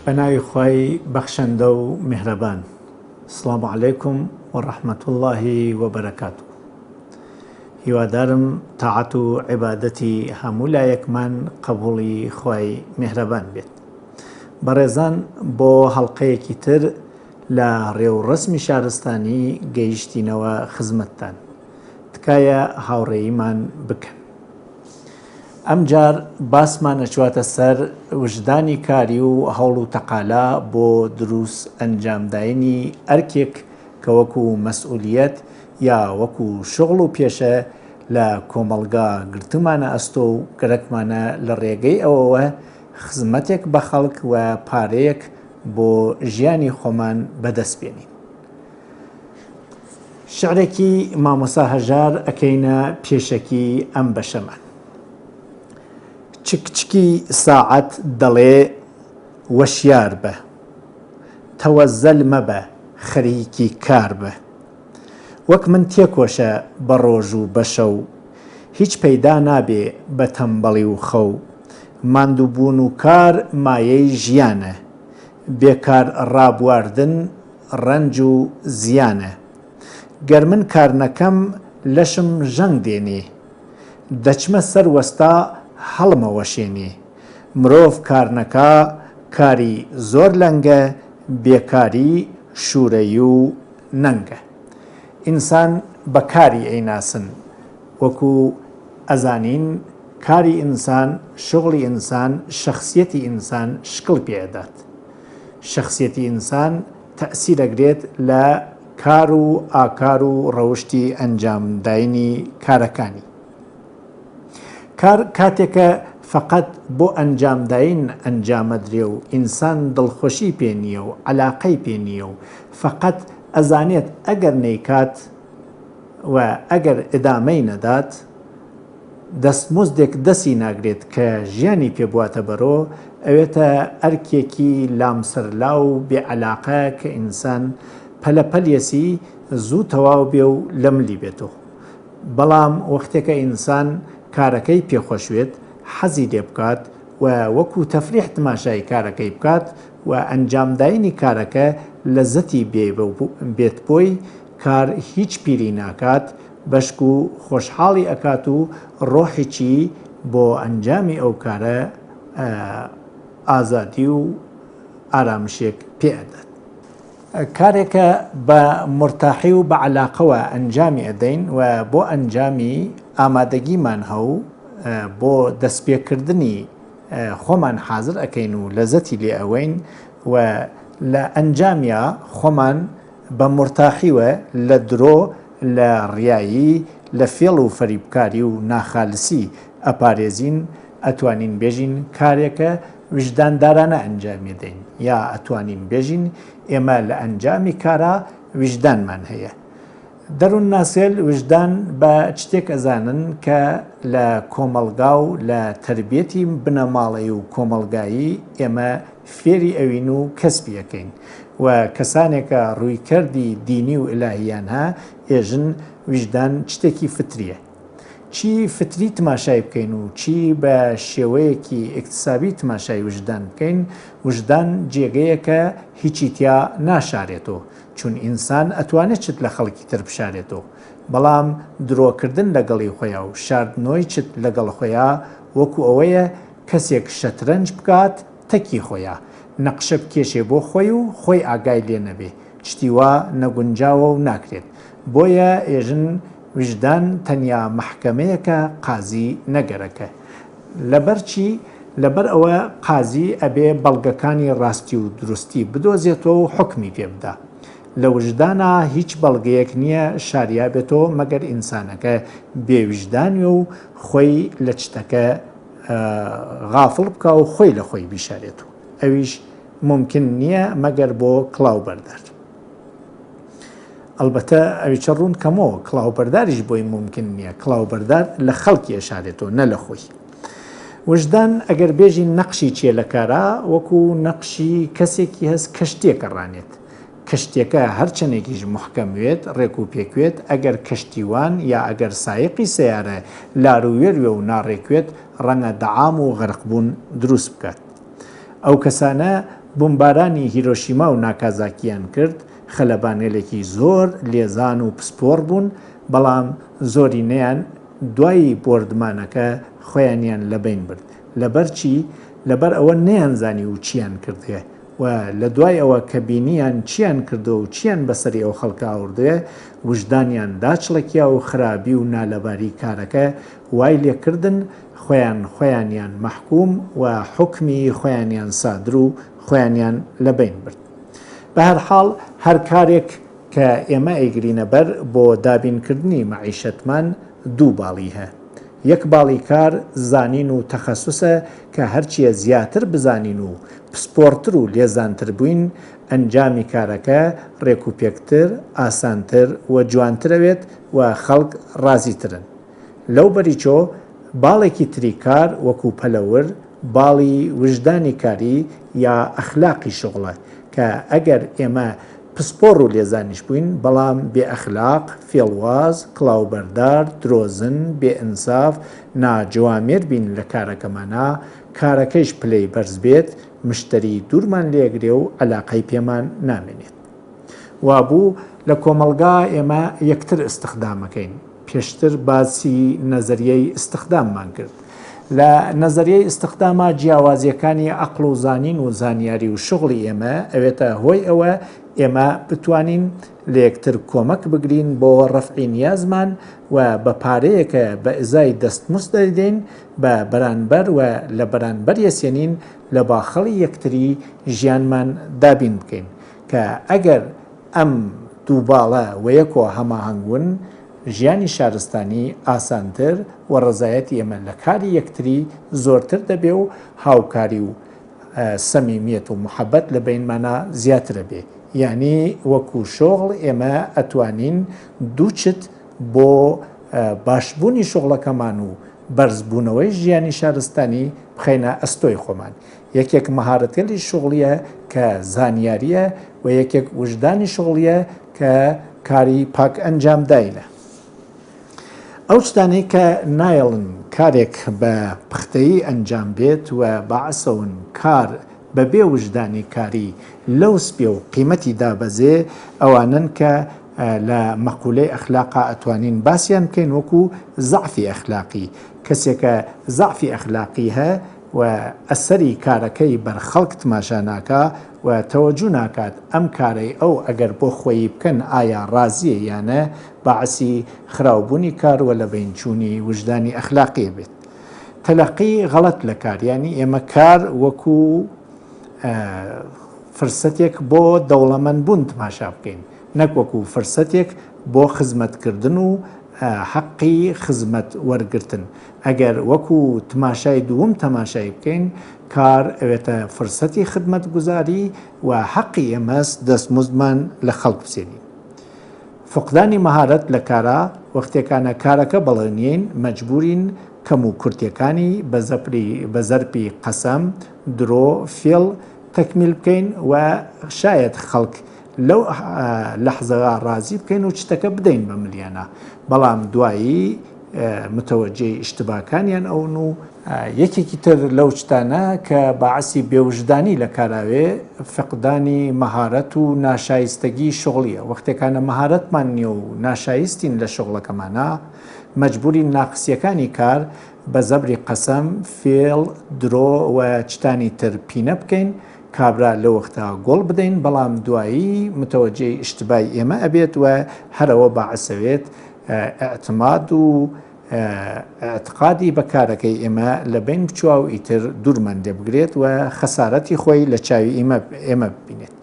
بەناوی خوای بەخشەندە و میهرەبان. سڵام عەلەیکم وەڕەحمەت اللهی وەبەرەکاتوه. هیوادارم تاعەت و عیبادەتی هەموو لایەکمان قبوڵی خوای میهرەبان بێت. بەڕێزان، بۆ هەڵقەیەکی تر لە ڕێوڕەسمی شارستانی گەیشتینەوە خزمەتتان. تکایە هاوڕێیمان بکەن. ئەمجار باسمان ئەچواتە سەر وجدانی کاری و هەوڵ و تەقالا بۆ دروست ئەنجامداینی ئەرکێک کە وەکو مەسئولیەت یا وەکو شغڵ و پێشە لە کۆمەڵگا گرتمانە ئەستۆ و گەرەکمانە لە ڕێگەی ئەوەوە خزمەتێک بە خەڵک و پارەیەک بۆ ژیانی خۆمان بەدەست بێنین. شعرێکی مامۆسا هەژار ئەکەینە پێشەکی ئەم بەشەمان. چکچکی ساعەت دەڵێ وەشیار بە، تەوەزەل مەبە خەریکی کار بە. وەک من تێکۆشە بە ڕۆژ و بە شەو، هیچ پەیدا نابێ بە تەمبەڵی و خەو. ماندووبوون و کار مایەی ژیانە، بێکار ڕابواردن ڕەنج و زیانە. گەر من کار نەکەم لەشم ژەنگ دێنێ، دەچمە سەر وەستا هەڵمەوەشێنێ. مرۆڤ کار نەکا کاری زۆر لەنگە، بێکاری شوورەی و نەنگە. ئینسان بە کاری ئەیناسن، وەکو ئەزانین کاری ئینسان، شغڵی ئینسان، شەخسیەتی ئینسان شکڵ پێدات. شەخسیەتی ئینسان تەئسیر ئەگرێت لە کار و ئاکار و ڕەوشتی ئەنجامداینی کارەکانی. کار کاتێکە فقط بۆ ئەنجامداین ئەنجامەدرێ و ئینسان دڵخۆشی پێ نییە و عەلاقەی پێ نییە و فقط ئەزانێت ئەگەر نەیکات و ئەگەر ئیدامەی نەدات دەستمزدێک دەستی ناگرێت کە ژیانی پێ بواتە بەرۆ، ئەوێتە ئەرکێکی لامسەرلا و بێعەلاقە کە ئینسان پەلەپەلێسی زوو تەواو بێ و لەملی بێتەوە. بەڵام وەختێکە ئینسان کارەکەی پێخۆشوێت، حەزی لێ بکات و وەکو تەفریح تماشای کارەکەی بکات و ئەنجامداینی کارەکە لەزەتی بێت بۆی، کار هیچ پیری ناکات، بەشک و خۆشحاڵی ئەکات و ڕۆحێکی بۆ ئەنجامی ئەو کارە ئازادی و ئارامشێک پێدات. کارێکە بە مرتاحی و بە عەلاقەوە ئەنجامی ئەدەین و بۆ ئەنجامی ئامادەگیمان هەو، بۆ دەستپێکردنی خۆمان حازر ئەکەین و لەزەتی لێ ئەوەین و لە ئەنجامیا خۆمان بە مرتاحیوە لە درۆ، لە ڕیایی، لە فێڵ و فەریبکاری و ناخالسی ئەپارێزین. ئەتوانین بێژین کارێکە وجداندارانە ئەنجامی دەین، یا ئەتوانین بێژین ئێمە لە ئەنجامی کارە وجدانمان هەیە. دەروون ناسێل وجدان بە شتێک ئەزانن کە لە کۆمەلگا و لە تربیەتی بنەماڵی و کۆمەلگایی ئێمە فێری ئەوین و کەسبی ئەەکەین و کەسانێکە ڕوویکردی دینی و ئیلاهیان هە ئێژن وجدان شتێکی فتریە. چی فتری تماشای بکەین و چی بە شێوەیەکی ئیکتسابی تماشای وجدان بکەین، وجدان جێگەیەکە هیچی تیا ناشارێتەوە، چون ئینسان ئەتوانێت چت لە خەڵکی تر بشارێتەوە. بەڵام درۆکردن لەگەڵی خۆیان و شاردنەوەی چت لەگەڵ خۆیان وەکو ئەوەیە کەسێک شەترەنج بکات تەکی خۆیان، نەقشە بکێشێ بۆ خۆی و خۆی ئاگای لێ نەبێ، شتی وا نەگونجاوە و ناکرێت. بۆیە ئێژن وجدان تەنیا محکەمەیەکە، قازی نەگەرەکە. لەبەر چی؟ لەبەر ئەوە قازی ئەبێ بەڵگەکانی ڕاستی و دروستی بدۆزێتەوە و حکمی پێ بدە. لە وجدانە هیچ بەڵگەیەک نییە شاریا بێتەوە مەگەر ئینسانەکە بێوجدانی و خۆی لە چتەکە غافڵ بکە و خۆی لە خۆی بیشارێتەوە. ئەویش ممکن نییە مەگەر بۆ کڵاوبەردار. ئەلبەتە ئەویچە ڕوون کەمەوە کڵاوبەرداریش بۆی ممکن نییە. کڵاوبەردار لە خەڵکی ئەشارێتەوە، نە لە خۆی. وجدان ئەگەر بێژی نەقشی چیە لە کارا، وەکو نەقشی کەسێکی هەست کە شتێکە ڕانێت. کەشتێکە هەرچەندێکیش محکەموێت، ڕێک و پێکوێت، ئەگەر کەشتیوان یا ئەگەر سایقی سیارە لاروێروێ و ناڕێکوێت، ڕەنگە دەعام و غەرقبوون دروست بکات. ئەو کەسانە بۆمبارانی هیرۆشیما و ناکازاکیان کرد خەلەبانێلێکی زۆر لێزان و پسپۆڕ بوون بەڵام زۆری نەیان دوایی بۆردمانەکە خۆیانیان لەبین برد لەبەرچی لەبەر ئەوە نەیانزانی و چیان کردێ و لە دوای ئەوە کە بینیان چیان کردو و چیان بەسەری ئەو خەڵکە ئاوردوێ وجدانیان داچڵکیا و خراپی و نالەباری کارەکە وای لێکردن خۆیانیان مەحکوم و حکمی خۆیانیان سادر و خۆیانیان لەبین برد. بە هەر حاڵ هەر کارێک کە ئێمە ئەیگرینە بەر بۆ دابینکردنی مەعیشەتمان دوو باڵی هەیە. یەک باڵی کار زانین و تەخەسوسە کە هەرچیە زیاتر بزانین و پسپۆرتر و لێزانتر بووین ئەنجامی کارەکە ڕێکوپێکتر ئاسانتر و جوانترەوێت و خەڵک ڕازیترن. لەو بەریچۆ باڵێکی تری کار وەکو پەلەور باڵی وجدانی کاری یا ئەخلاقی شغڵە کە ئەگەر ئێمە پسپۆڕ و لێزانیش بووین بەڵام بێ ئەخلاق فێڵواز کڵاوبەردار درۆزن بێ ئینساف ناجوامێر بین لە کارەکەمانە کارەکەیش پلەی بەرز بێت مشتری دوورمان لێگرێ و عەلاقەی پێمان نامێنێت. وابوو لە کۆمەڵگا ئێمە یەکتر ئستخدامەکەین پێشتر باسی نەزەریەی ئستخداممان کرد. لە نەزەریەی ئستخدامە جیاوازیەکانی عەقڵ و زانین و زانیاری و شغڵی ئێمە ئەوێتە هۆی ئەوە ئێمە بتوانین لە یەکتر کۆمەک بگرین بۆ ڕەفعی نیازمان و بە پارەیەکە بە ئزای دەستمزد دەدەین بە بەرانبەر و لە بەرانبەر یەسێنین لە باخەڵی یەکتری ژیانمان دابین بکەین کە ئەگەر ئەم دوو باڵە وەیەکۆ هەماهەنگون ژیانی شارستانی ئاسانتر و ڕزایەتی ئێمە لە کاری یەکتری زۆرتر دەبێ و هاوکاری و سەمیمیەت و محەبەت لە بینمانە زیاترە بێ. یعنی وەکو شۆغڵ ئێمە ئەتوانین دووچت بۆ باشبوونی شغڵەکەمان و بەرزبوونەوەی ژیانی شارستانی بخەینە ئەستۆی خۆمان. یەکێک مەهارەتێلی شغڵیە کە زانیاریە و یەکێک وجدانی شغڵیە کە کاری پاک ئەنجامداینە. ئەو شتانەی کە نایڵن کارێک بە پختەیی ئەنجام بێت و بەعسەون کار بەبێ وجدانی کاری لەوس بێ و قیمەتی دابەزێ ئەوانن کە لە مەقولەی ئەخلاقا ئەتوانین باسییان بکەین وەکو زەعفی ئەخلاقی کەسێکە زەعفی ئەخلاقی هەیە و ئەسەری کارەکەی بەرخەڵک تماشا ناکا و تەوەجو ناکات ئەم کارەی ئەو ئەگەر بۆ خۆی بکەن ئایا ڕازیە یانە بەعسی خراوبوونی کار و لە بینچوونی وجدانی ئەخلاقی بێت. تەلەقی غەڵەت لە کاریانی ئێمە کار وەکو فرسەتێک بۆ دەوڵەمەندبوون تماشا بکەین نەک وەکو فرسەتێک بۆ خزمەتکردن و حەقی خزمەت وەرگرتن. ئەگەر وەکو تماشای دووەم تەماشای بکەین کار ئەوێتە فرسەتی خدمەت گوزاری و حەقی ئێمەس دەستمزدمان لە خەڵک بسێنین. فقدانی مەهارەت لە کارە وەختێکانە کارەکە بەڵێنین مەجبورین کەم و کورتیەکانی بە زەرپی قەسەم درۆ فێڵ تەکمیل بکەین و شاید خەڵک لەو لەحزەوە ڕازی بکەین و شتەکە بدەین بە ملیانە بەڵام دوایی متەوەجێی ئیشتباکانیان ئەون و یەکێکی تر لەو شتانە کە بەعسی بێوجدانی لە کاراوێ فقدانی مەهارەت و ناشایستگی شغڵیە. وەختێکانە مەهارەتمان نییە و ناشایستین لە شغڵەکەمانە مەجبوری ناقسیەکانی کار بە زەبری قەسەم فێڵ درۆ و چتانی تر پینە بکەین کابرا لە وەختە گۆڵ بدەین بەڵام دوایی متەوەجێی ئیشتبای ئێمە ئەبێت و هەرەوە بەعسەوێت ئەعتماد و ئەعتقادی بەکارەکەی ئێمە لە بین بچوە و ئیتر دوورمان لێبگرێت و خەسارەتی خۆی لە چاوی ئێمە ببینێت.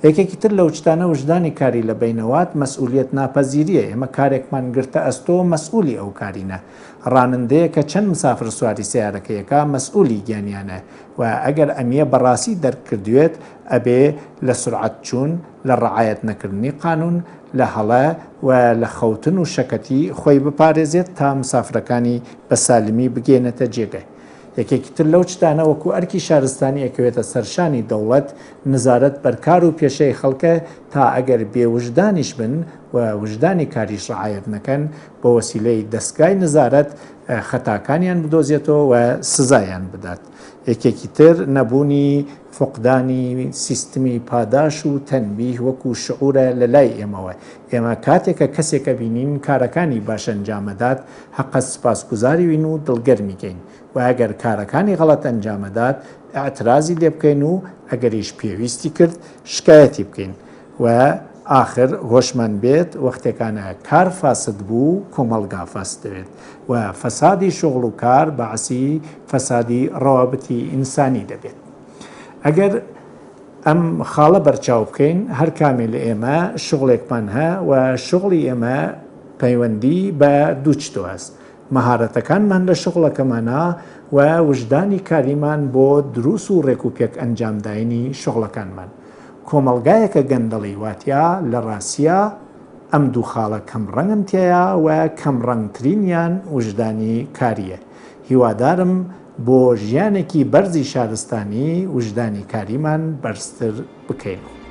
یەکێکی تر لەو شتانە وجدانی کاری لە بینەوات مەسئولیت ناپەزیریە. ئێمە کارێکمان گرتە ئەستۆ مەسئولی ئەو کارینە. ڕانندەیە کە چەند مسافر سواری سیارەکەیەکە مەسئولی گیانیانە و ئەگەر ئەمیە بەڕاستی دەرکردوێت ئەبێ لە سرعەت چوون لە ڕعایەت نەکردنی قانون لە هەڵە و لە خەوتن و شەکەتی خۆی بپارێزێت تا مسافرەکانی بە سالمی بگێنێتە جێگای. یەکێکی تر لەو شتانە وەکو ئەرکی شارستانی ئەکەوێتە سەرشانی دەوڵەت نزارەت بەرکار و پێشەی خەڵکە تا ئەگەر بێوجدانیش بن و وجدانی کاریش ڕعایەت نەکەن بە وەسیلەی دەستگای نزارەت خەتاکانیان بدۆزێتەوە و سزایان بدات. یەکێکی تر نەبوونی فقدانی سیستمی پاداش و تەنبیه وەکو شعورە لە لای ئێمەوە. ئێمە کاتێکە کەسێکە بینین کارەکانی باش ئەنجامەدات حەقە سپاسگوزاری وین و دڵگەرمیکەین و ئەگەر کارەکانی غەڵەت ئەنجامەدات ئەعترازی لێ بکەین و ئەگەریش پێویستی کرد شکایەتی بکەین و آخر هۆشمان بێت وەختێکانە کار فاسد بوو کۆمەڵگا فاست دەوێت و فەسادی شغل و کار بەعسی فەسادی ڕەوابەتی ئینسانی دەبێت. ئەگەر ئەم خاڵە بەرچاو بکەین هەر کامێ لە ئێمە شغڵێکمان هەیە و شغڵی ئێمە پەیوەندی بە دوو شتۆ هەست. مەهارەتەکانمان لە شغڵەکەمانە و وجدانی کاریمان بۆ دروست و ڕێکوپێک ئەنجامداینی شغڵەکانمان. کۆمەلگایەکە گەندەڵی واتیا لە ڕاستیە ئەم دوو خاڵە کەم ڕەنگن تێیە و کەم ڕەنگترینیان وجدانی کاریە. هیوادارم بۆ ژیانێکی بەرزی شارستانی وجدانی کاریمان بەرزتر بکەین.